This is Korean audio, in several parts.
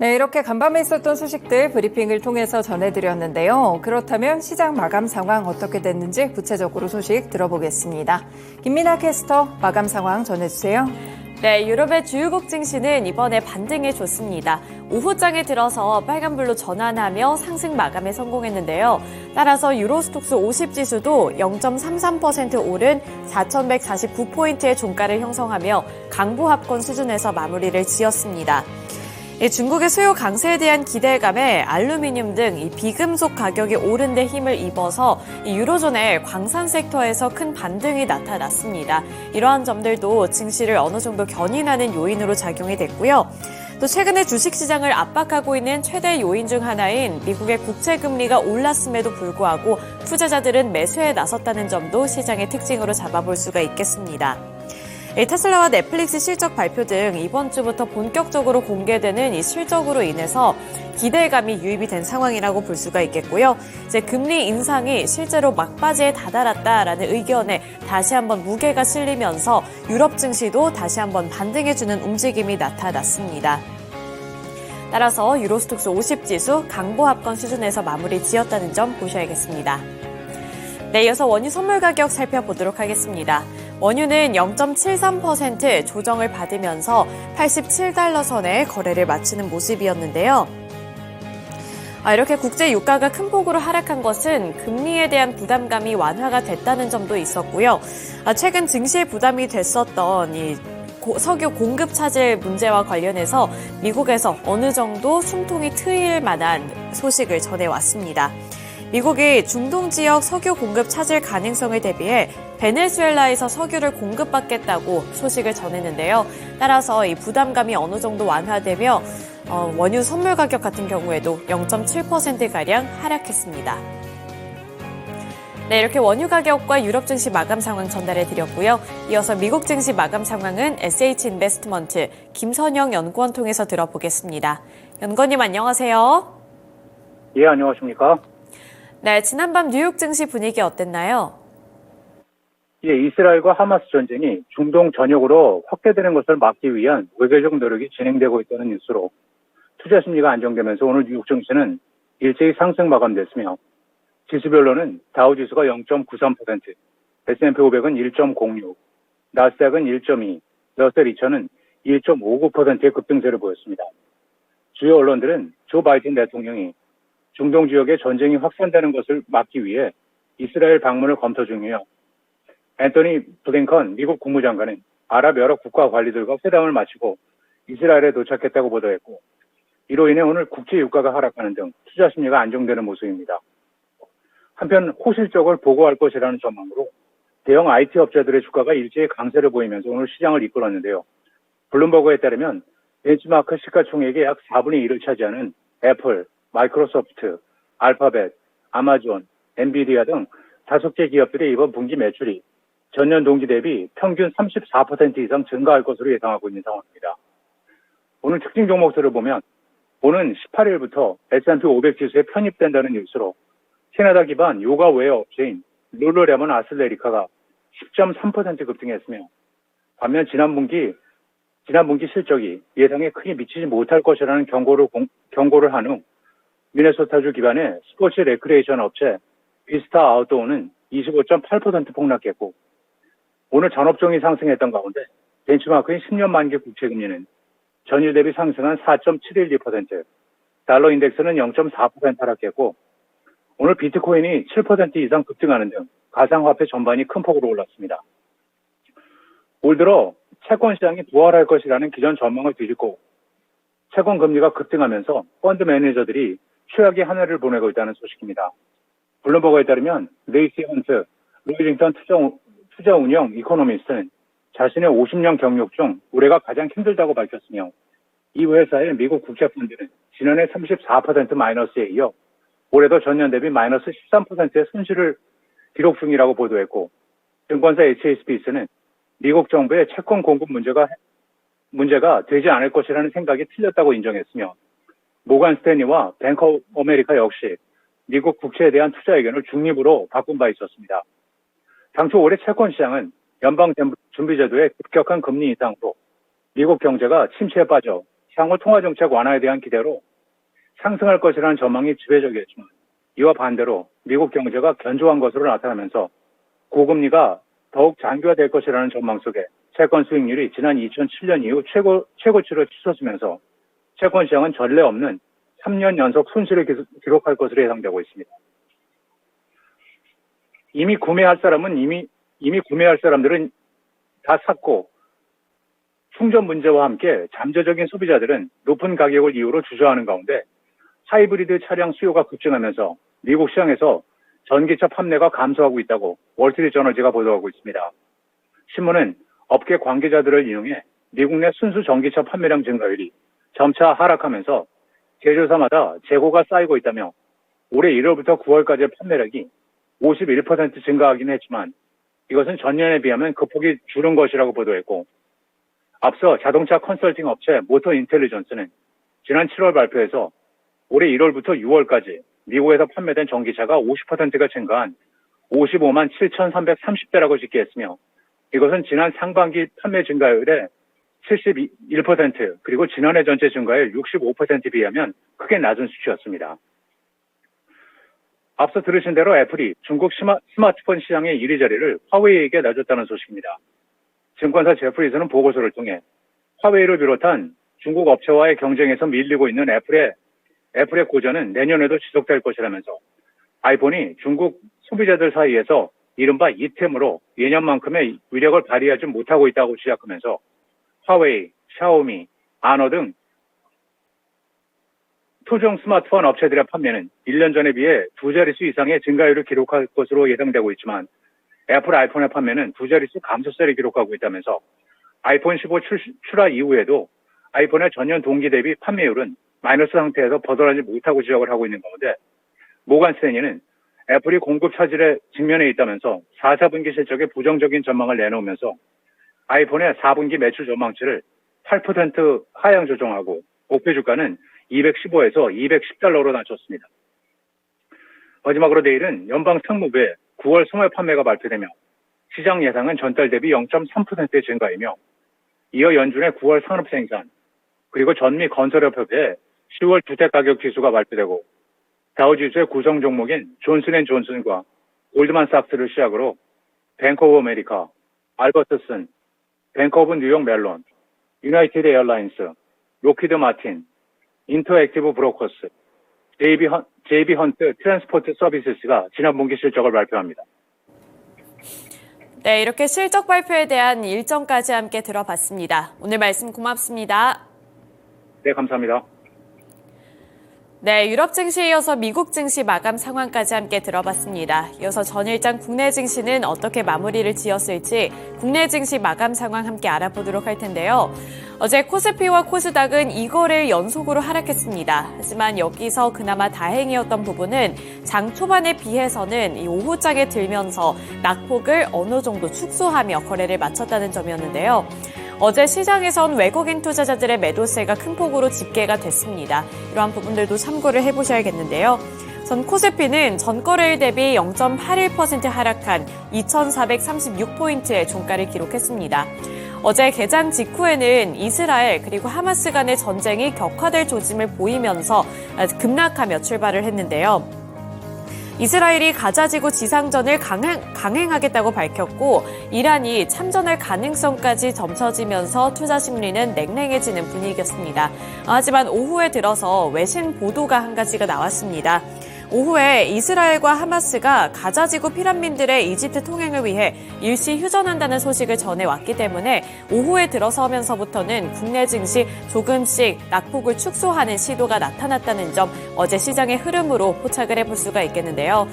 네, 이렇게 간밤에 있었던 소식들 브리핑을 통해서 전해드렸는데요. 그렇다면 시장 마감 상황 어떻게 됐는지 구체적으로 소식 들어보겠습니다. 김민아 캐스터 마감 상황 전해주세요. 네, 유럽의 주요국 증시는 이번에 반등에 좋습니다. 오후장에 들어서 빨간불로 전환하며 상승 마감에 성공했는데요. 따라서 유로스톡스 50 지수도 0.33% 오른 4,149포인트의 종가를 형성하며 강보합권 수준에서 마무리를 지었습니다. 중국의 수요 강세에 대한 기대감에 알루미늄 등 비금속 가격이 오른 데 힘을 입어서 유로존의 광산 섹터에서 큰 반등이 나타났습니다. 이러한 점들도 증시를 어느 정도 견인하는 요인으로 작용이 됐고요. 또 최근에 주식시장을 압박하고 있는 최대 요인 중 하나인 미국의 국채금리가 올랐음에도 불구하고 투자자들은 매수에 나섰다는 점도 시장의 특징으로 잡아볼 수가 있겠습니다. 테슬라와 넷플릭스 실적 발표 등 이번 주부터 본격적으로 공개되는 이 실적으로 인해서 기대감이 유입이 된 상황이라고 볼 수가 있겠고요. 이제 금리 인상이 실제로 막바지에 다다랐다라는 의견에 다시 한번 무게가 실리면서 유럽 증시도 다시 한번 반등해주는 움직임이 나타났습니다. 따라서 유로스톡스 50 지수 강보합권 수준에서 마무리 지었다는 점 보셔야겠습니다. 네, 이어서 원유 선물 가격 살펴보도록 하겠습니다. 원유는 0.73% 조정을 받으면서 87달러 선에 거래를 마치는 모습이었는데요. 이렇게 국제 유가가 큰 폭으로 하락한 것은 금리에 대한 부담감이 완화가 됐다는 점도 있었고요. 최근 증시에 부담이 됐었던 이 석유 공급 차질 문제와 관련해서 미국에서 어느 정도 숨통이 트일 만한 소식을 전해왔습니다. 미국이 중동 지역 석유 공급 차질 가능성을 대비해 베네수엘라에서 석유를 공급받겠다고 소식을 전했는데요. 따라서 이 부담감이 어느 정도 완화되며 원유 선물 가격 같은 경우에도 0.7%가량 하락했습니다. 네, 이렇게 원유 가격과 유럽 증시 마감 상황 전달해 드렸고요. 이어서 미국 증시 마감 상황은 SH인베스트먼트 김선영 연구원 통해서 들어보겠습니다. 연구원님 안녕하세요. 예, 안녕하십니까? 네, 지난밤 뉴욕 증시 분위기 어땠나요? 예, 이스라엘과 하마스 전쟁이 중동 전역으로 확대되는 것을 막기 위한 외교적 노력이 진행되고 있다는 뉴스로 투자 심리가 안정되면서 오늘 뉴욕 증시는 일제히 상승 마감됐으며 지수별로는 다우지수가 0.93%, S&P 500은 1.06, 나스닥은 1.2, 러셀 2000은 1.59%의 급등세를 보였습니다. 주요 언론들은 조 바이든 대통령이 중동 지역에 전쟁이 확산되는 것을 막기 위해 이스라엘 방문을 검토 중이며 앤토니 블링컨 미국 국무장관은 아랍 여러 국가 관리들과 회담을 마치고 이스라엘에 도착했다고 보도했고 이로 인해 오늘 국제 유가가 하락하는 등 투자 심리가 안정되는 모습입니다. 한편 호실적을 보고할 것이라는 전망으로 대형 IT 업체들의 주가가 일제히 강세를 보이면서 오늘 시장을 이끌었는데요. 블룸버그에 따르면 벤치마크 시가총액의 약 4분의 1을 차지하는 애플, 마이크로소프트, 알파벳, 아마존, 엔비디아 등 5개 기업들의 이번 분기 매출이 전년 동기 대비 평균 34% 이상 증가할 것으로 예상하고 있는 상황입니다. 오늘 특징 종목들을 보면 오는 18일부터 S&P 500 지수에 편입된다는 뉴스로 캐나다 기반 요가 웨어 업체인 룰루레몬 아슬레리카가 10.3% 급등했으며 반면 지난 분기 실적이 예상에 크게 미치지 못할 것이라는 경고를 한 후 미네소타주 기반의 스포츠 레크레이션 업체 비스타 아웃도어는 25.8% 폭락했고 오늘 전업종이 상승했던 가운데 벤치마크인 10년 만기 국채금리는 전일 대비 상승한 4.712%, 달러 인덱스는 0.4% 하락했고 오늘 비트코인이 7% 이상 급등하는 등 가상화폐 전반이 큰 폭으로 올랐습니다. 올 들어 채권 시장이 부활할 것이라는 기존 전망을 뒤집고 채권 금리가 급등하면서 펀드 매니저들이 최악의 한 해를 보내고 있다는 소식입니다. 블룸버그에 따르면 레이시 헌트 로이링턴 투자운영 이코노미스트는 자신의 50년 경력 중 올해가 가장 힘들다고 밝혔으며 이 회사의 미국 국채펀드는 지난해 34% 마이너스에 이어 올해도 전년 대비 마이너스 13%의 손실을 기록 중이라고 보도했고 증권사 HSBC는 미국 정부의 채권 공급 문제가 되지 않을 것이라는 생각이 틀렸다고 인정했으며 모간 스탠리와 뱅크 오브 아메리카 역시 미국 국채에 대한 투자 의견을 중립으로 바꾼 바 있었습니다. 당초 올해 채권 시장은 연방준비제도의 급격한 금리 인상으로 미국 경제가 침체에 빠져 향후 통화정책 완화에 대한 기대로 상승할 것이라는 전망이 지배적이었지만 이와 반대로 미국 경제가 견조한 것으로 나타나면서 고금리가 더욱 장기화될 것이라는 전망 속에 채권 수익률이 지난 2007년 이후 최고치를 치솟으면서 채권 시장은 전례 없는 3년 연속 손실을 기록할 것으로 예상되고 있습니다. 이미 구매할 사람들은 다 샀고 충전 문제와 함께 잠재적인 소비자들은 높은 가격을 이유로 주저하는 가운데 하이브리드 차량 수요가 급증하면서 미국 시장에서 전기차 판매가 감소하고 있다고 월스트리트저널지가 보도하고 있습니다. 신문은 업계 관계자들을 인용해 미국 내 순수 전기차 판매량 증가율이 점차 하락하면서 제조사마다 재고가 쌓이고 있다며 올해 1월부터 9월까지의 판매량이 51% 증가하긴 했지만 이것은 전년에 비하면 급폭이 줄은 것이라고 보도했고 앞서 자동차 컨설팅 업체 모터 인텔리전스는 지난 7월 발표에서 올해 1월부터 6월까지 미국에서 판매된 전기차가 50%가 증가한 55만 7,330대라고 집계했으며 이것은 지난 상반기 판매 증가율의 71% 그리고 지난해 전체 증가율 65%에 비하면 크게 낮은 수치였습니다. 앞서 들으신 대로 애플이 중국 스마트폰 시장의 1위 자리를 화웨이에게 내줬다는 소식입니다. 증권사 제프리즈는 보고서를 통해 화웨이를 비롯한 중국 업체와의 경쟁에서 밀리고 있는 애플의 고전은 내년에도 지속될 것이라면서 아이폰이 중국 소비자들 사이에서 이른바 이템으로 예년만큼의 위력을 발휘하지 못하고 있다고 지적하면서 화웨이, 샤오미, 아너 등 토종 스마트폰 업체들의 판매는 1년 전에 비해 두 자릿수 이상의 증가율을 기록할 것으로 예상되고 있지만 애플 아이폰의 판매는 두 자릿수 감소세를 기록하고 있다면서 아이폰 15 출하 이후에도 아이폰의 전년 동기 대비 판매율은 마이너스 상태에서 벗어나지 못하고 지적을 하고 있는 가운데 모간 스탠리는 애플이 공급 차질에 직면해 있다면서 4, 4분기 실적에 부정적인 전망을 내놓으면서 아이폰의 4분기 매출 전망치를 8% 하향 조정하고 목표 주가는 215에서 210달러로 낮췄습니다. 마지막으로 내일은 연방상무부의 9월 소매 판매가 발표되며 시장 예상은 전달 대비 0.3%의 증가이며 이어 연준의 9월 산업생산 그리고 전미 건설협회의 10월 주택가격 지수가 발표되고 다우지수의 구성 종목인 존슨앤존슨과 골드만삭스를 시작으로 뱅크 오브 아메리카, 알버트슨, 뱅크 오브 뉴욕 멜론, 유나이티드 에어라인스, 로키드 마틴, 인터액티브 브로커스, JB 헌트 트랜스포트 서비스가 지난 분기 실적을 발표합니다. 네, 이렇게 실적 발표에 대한 일정까지 함께 들어봤습니다. 오늘 말씀 고맙습니다. 네, 감사합니다. 네, 유럽 증시에 이어서 미국 증시 마감 상황까지 함께 들어봤습니다. 이어서 전일장 국내 증시는 어떻게 마무리를 지었을지 국내 증시 마감 상황 함께 알아보도록 할 텐데요. 어제 코스피와 코스닥은 2거래일 연속으로 하락했습니다. 하지만 여기서 그나마 다행이었던 부분은 장 초반에 비해서는 이 오후장에 들면서 낙폭을 어느 정도 축소하며 거래를 마쳤다는 점이었는데요. 어제 시장에선 외국인 투자자들의 매도세가 큰 폭으로 집계가 됐습니다. 이러한 부분들도 참고를 해보셔야겠는데요. 전 코스피는 전거래일 대비 0.81% 하락한 2,436포인트의 종가를 기록했습니다. 어제 개장 직후에는 이스라엘 그리고 하마스 간의 전쟁이 격화될 조짐을 보이면서 급락하며 출발을 했는데요. 이스라엘이 가자지구 지상전을 강행하겠다고 밝혔고 이란이 참전할 가능성까지 점쳐지면서 투자 심리는 냉랭해지는 분위기였습니다. 하지만 오후에 들어서 외신 보도가 한 가지가 나왔습니다. 오후에 이스라엘과 하마스가 가자지구 피난민들의 이집트 통행을 위해 일시 휴전한다는 소식을 전해왔기 때문에 오후에 들어서면서부터는 국내 증시 조금씩 낙폭을 축소하는 시도가 나타났다는 점 어제 시장의 흐름으로 포착을 해볼 수가 있겠는데요.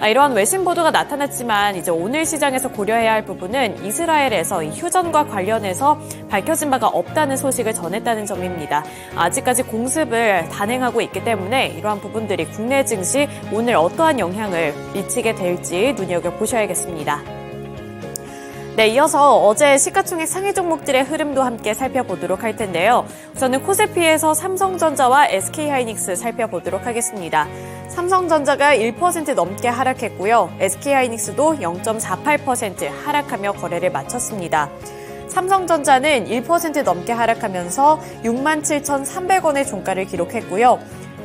이러한 외신 보도가 나타났지만 이제 오늘 시장에서 고려해야 할 부분은 이스라엘에서 이 휴전과 관련해서 밝혀진 바가 없다는 소식을 전했다는 점입니다. 아직까지 공습을 단행하고 있기 때문에 이러한 부분들이 국내 증시 오늘 어떠한 영향을 미치게 될지 눈여겨보셔야겠습니다. 네, 이어서 어제 시가총액 상위 종목들의 흐름도 함께 살펴보도록 할 텐데요. 우선은 코스피에서 삼성전자와 SK하이닉스 살펴보도록 하겠습니다. 삼성전자가 1% 넘게 하락했고요. SK하이닉스도 0.48% 하락하며 거래를 마쳤습니다. 삼성전자는 1% 넘게 하락하면서 67,300원의 종가를 기록했고요.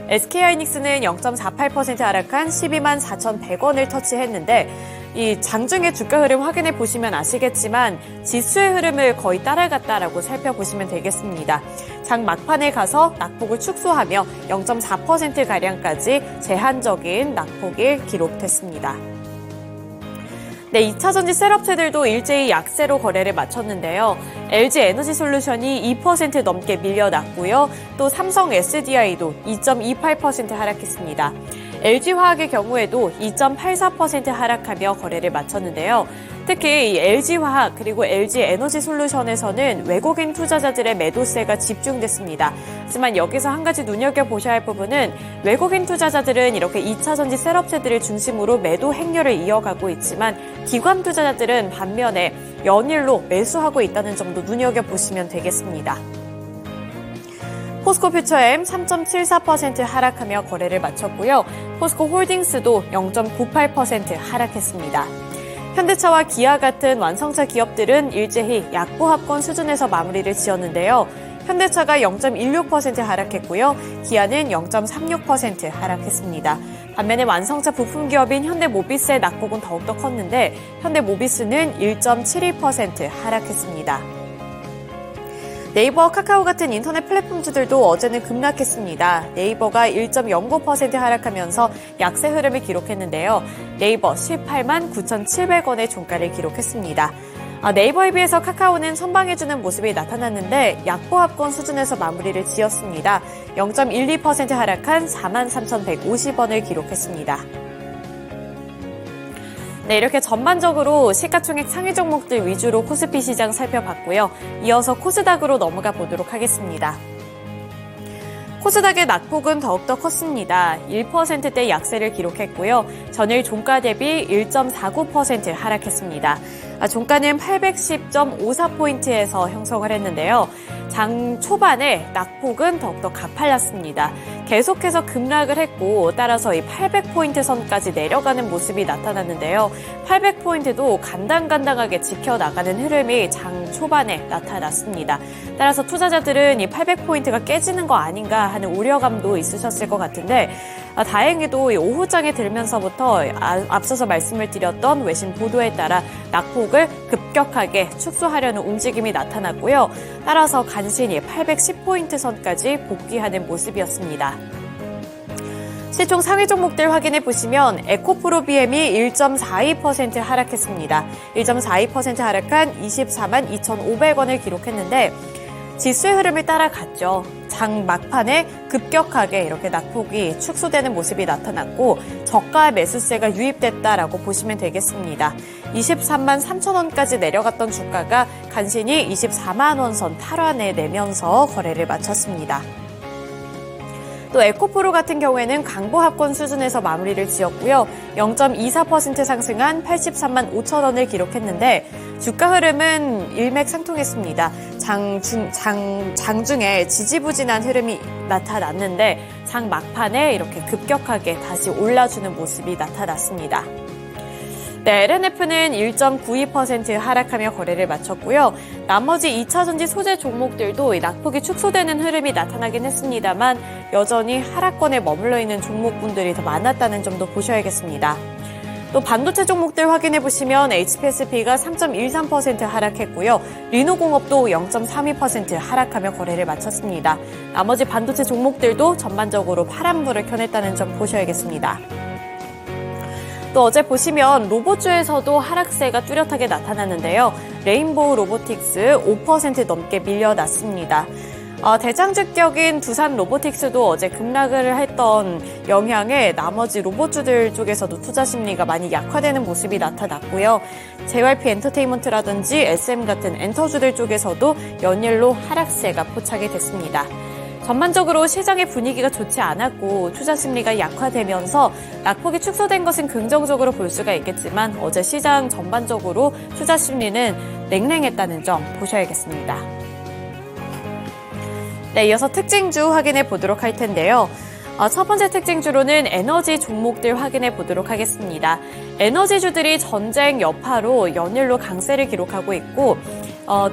SK하이닉스는 0.48% 하락한 124,100원을 터치했는데 이 장중의 주가 흐름 확인해 보시면 아시겠지만 지수의 흐름을 거의 따라갔다라고 살펴보시면 되겠습니다. 장 막판에 가서 낙폭을 축소하며 0.4%가량까지 제한적인 낙폭이 기록됐습니다. 네, 2차전지 셀업체들도 일제히 약세로 거래를 마쳤는데요. LG에너지솔루션이 2% 넘게 밀려났고요. 또 삼성 SDI도 2.28% 하락했습니다. LG화학의 경우에도 2.84% 하락하며 거래를 마쳤는데요. 특히 이 LG화학 그리고 LG에너지솔루션에서는 외국인 투자자들의 매도세가 집중됐습니다. 하지만 여기서 한 가지 눈여겨보셔야 할 부분은 외국인 투자자들은 이렇게 2차전지 셀업체들을 중심으로 매도 행렬을 이어가고 있지만 기관 투자자들은 반면에 연일로 매수하고 있다는 점도 눈여겨보시면 되겠습니다. 포스코 퓨처엠 3.74% 하락하며 거래를 마쳤고요. 포스코 홀딩스도 0.98% 하락했습니다. 현대차와 기아 같은 완성차 기업들은 일제히 약보합권 수준에서 마무리를 지었는데요. 현대차가 0.16% 하락했고요. 기아는 0.36% 하락했습니다. 반면에 완성차 부품 기업인 현대모비스의 낙폭은 더욱더 컸는데 현대모비스는 1.72% 하락했습니다. 네이버, 카카오 같은 인터넷 플랫폼주들도 어제는 급락했습니다. 네이버가 1.09% 하락하면서 약세 흐름을 기록했는데요. 네이버 18만 9,700원의 종가를 기록했습니다. 네이버에 비해서 카카오는 선방해주는 모습이 나타났는데 약보합권 수준에서 마무리를 지었습니다. 0.12% 하락한 43,150원을 기록했습니다. 네, 이렇게 전반적으로 시가총액 상위 종목들 위주로 코스피 시장 살펴봤고요. 이어서 코스닥으로 넘어가 보도록 하겠습니다. 코스닥의 낙폭은 더욱더 컸습니다. 1%대 약세를 기록했고요. 전일 종가 대비 1.49% 하락했습니다. 종가는 810.54포인트에서 형성을 했는데요. 장 초반에 낙폭은 더욱더 가팔랐습니다. 계속해서 급락을 했고 따라서 이 800포인트 선까지 내려가는 모습이 나타났는데요. 800포인트도 간당간당하게 지켜나가는 흐름이 장 초반에 나타났습니다. 따라서 투자자들은 이 800포인트가 깨지는 거 아닌가 하는 우려감도 있으셨을 것 같은데 다행히도 이 오후장에 들면서부터 앞서서 말씀을 드렸던 외신 보도에 따라 낙폭을 급격하게 축소하려는 움직임이 나타났고요. 따라서 간신히 810포인트 선까지 복귀하는 모습이었습니다. 시총 상위 종목들 확인해 보시면 에코프로비엠이 1.42% 하락했습니다. 1.42% 하락한 24만 2,500원을 기록했는데 지수의 흐름을 따라갔죠. 장 막판에 급격하게 이렇게 낙폭이 축소되는 모습이 나타났고 저가 매수세가 유입됐다라고 보시면 되겠습니다. 23만 3천 원까지 내려갔던 주가가 간신히 24만 원 선 탈환해 내면서 거래를 마쳤습니다. 또 에코프로 같은 경우에는 강보합권 수준에서 마무리를 지었고요. 0.24% 상승한 83만 5천 원을 기록했는데 주가 흐름은 일맥상통했습니다. 장중에 지지부진한 흐름이 나타났는데 장 막판에 이렇게 급격하게 다시 올라주는 모습이 나타났습니다. 네, LNF는 1.92% 하락하며 거래를 마쳤고요. 나머지 2차전지 소재 종목들도 낙폭이 축소되는 흐름이 나타나긴 했습니다만 여전히 하락권에 머물러 있는 종목군들이 더 많았다는 점도 보셔야겠습니다. 또 반도체 종목들 확인해 보시면 HPSP가 3.13% 하락했고요. 리노공업도 0.32% 하락하며 거래를 마쳤습니다. 나머지 반도체 종목들도 전반적으로 파란불을 켜냈다는 점 보셔야겠습니다. 또 어제 보시면 로봇주에서도 하락세가 뚜렷하게 나타났는데요. 레인보우 로보틱스 5% 넘게 밀려났습니다. 대장주격인 두산 로보틱스도 어제 급락을 했던 영향에 나머지 로봇주들 쪽에서도 투자 심리가 많이 약화되는 모습이 나타났고요. JYP 엔터테인먼트라든지 SM 같은 엔터주들 쪽에서도 연일로 하락세가 포착이 됐습니다. 전반적으로 시장의 분위기가 좋지 않았고 투자 심리가 약화되면서 낙폭이 축소된 것은 긍정적으로 볼 수가 있겠지만 어제 시장 전반적으로 투자 심리는 냉랭했다는 점 보셔야겠습니다. 네, 이어서 특징주 확인해 보도록 할 텐데요. 첫 번째 특징주로는 에너지 종목들 확인해 보도록 하겠습니다. 에너지주들이 전쟁 여파로 연일로 강세를 기록하고 있고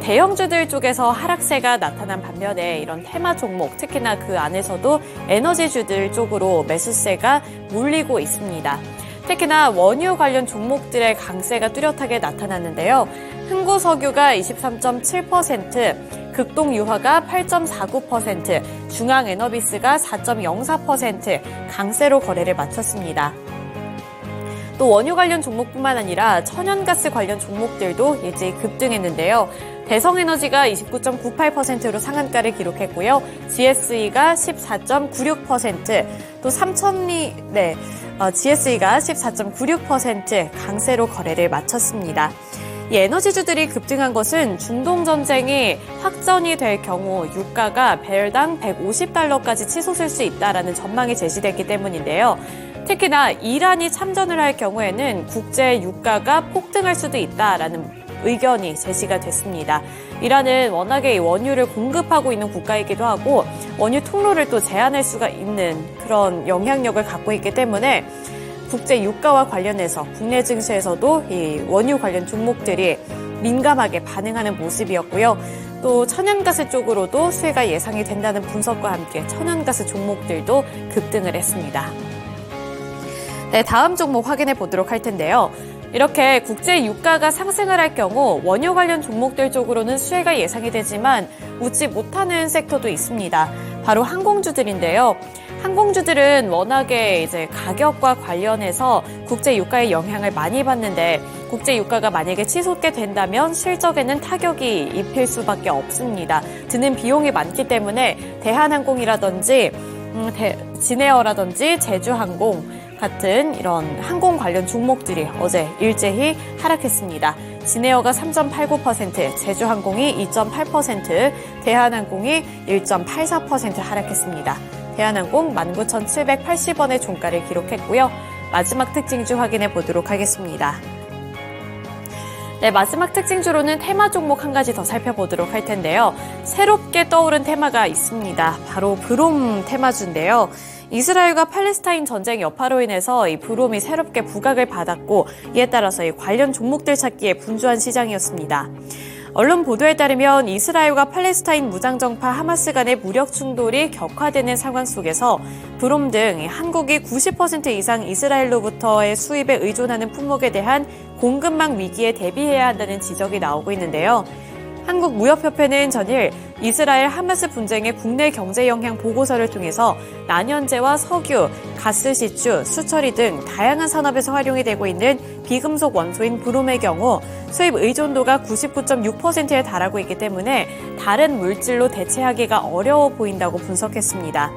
대형주들 쪽에서 하락세가 나타난 반면에 이런 테마 종목, 특히나 그 안에서도 에너지주들 쪽으로 매수세가 몰리고 있습니다. 특히나 원유 관련 종목들의 강세가 뚜렷하게 나타났는데요. 흥구석유가 23.7%, 극동유화가 8.49%, 중앙에너비스가 4.04% 강세로 거래를 마쳤습니다. 또 원유 관련 종목뿐만 아니라 천연가스 관련 종목들도 일제히 급등했는데요. 대성에너지가 29.98%로 상한가를 기록했고요. GSE가 14.96%, 또 GSE가 14.96% 강세로 거래를 마쳤습니다. 이 에너지주들이 급등한 것은 중동전쟁이 확전이 될 경우 유가가 배럴당 150달러까지 치솟을 수 있다는 전망이 제시됐기 때문인데요. 특히나 이란이 참전을 할 경우에는 국제 유가가 폭등할 수도 있다라는 의견이 제시가 됐습니다. 이란은 워낙에 원유를 공급하고 있는 국가이기도 하고 원유 통로를 또 제한할 수가 있는 그런 영향력을 갖고 있기 때문에 국제 유가와 관련해서 국내 증시에서도 이 원유 관련 종목들이 민감하게 반응하는 모습이었고요. 또 천연가스 쪽으로도 수혜가 예상이 된다는 분석과 함께 천연가스 종목들도 급등을 했습니다. 네, 다음 종목 확인해 보도록 할 텐데요. 이렇게 국제 유가가 상승을 할 경우 원유 관련 종목들 쪽으로는 수혜가 예상이 되지만 웃지 못하는 섹터도 있습니다. 바로 항공주들인데요. 항공주들은 워낙에 이제 가격과 관련해서 국제 유가의 영향을 많이 받는데 국제 유가가 만약에 치솟게 된다면 실적에는 타격이 입힐 수밖에 없습니다. 드는 비용이 많기 때문에 대한항공이라든지 진에어라든지 제주항공 같은 이런 항공 관련 종목들이 어제 일제히 하락했습니다. 진에어가 3.89%, 제주항공이 2.8%, 대한항공이 1.84% 하락했습니다. 대한항공 19,780원의 종가를 기록했고요. 마지막 특징주 확인해 보도록 하겠습니다. 네, 마지막 특징주로는 테마 종목 한 가지 더 살펴보도록 할 텐데요. 새롭게 떠오른 테마가 있습니다. 바로 브롬 테마주인데요. 이스라엘과 팔레스타인 전쟁 여파로 인해서 이 브롬이 새롭게 부각을 받았고 이에 따라서 이 관련 종목들 찾기에 분주한 시장이었습니다. 언론 보도에 따르면 이스라엘과 팔레스타인 무장정파 하마스 간의 무력 충돌이 격화되는 상황 속에서 브롬 등 한국이 90% 이상 이스라엘로부터의 수입에 의존하는 품목에 대한 공급망 위기에 대비해야 한다는 지적이 나오고 있는데요. 한국무역협회는 전일 이스라엘 하마스 분쟁의 국내 경제 영향 보고서를 통해서 난연제와 석유, 가스시추, 수처리 등 다양한 산업에서 활용이 되고 있는 비금속 원소인 브롬의 경우 수입 의존도가 99.6%에 달하고 있기 때문에 다른 물질로 대체하기가 어려워 보인다고 분석했습니다.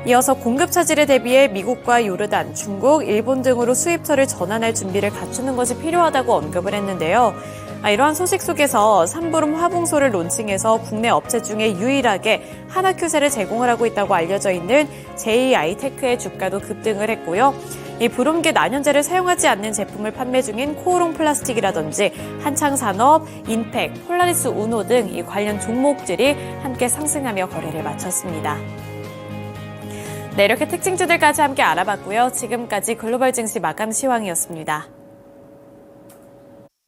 이어서 공급 차질에 대비해 미국과 요르단, 중국, 일본 등으로 수입처를 전환할 준비를 갖추는 것이 필요하다고 언급을 했는데요. 이러한 소식 속에서 삼브롬 화봉소를 론칭해서 국내 업체 중에 유일하게 하나큐세를 제공을 하고 있다고 알려져 있는 JI테크의 주가도 급등을 했고요. 이 브롬계 난연제를 사용하지 않는 제품을 판매 중인 코오롱 플라스틱이라든지 한창산업, 인팩, 폴라리스 우노 등 이 관련 종목들이 함께 상승하며 거래를 마쳤습니다. 네, 이렇게 특징주들까지 함께 알아봤고요. 지금까지 글로벌 증시 마감 시황이었습니다.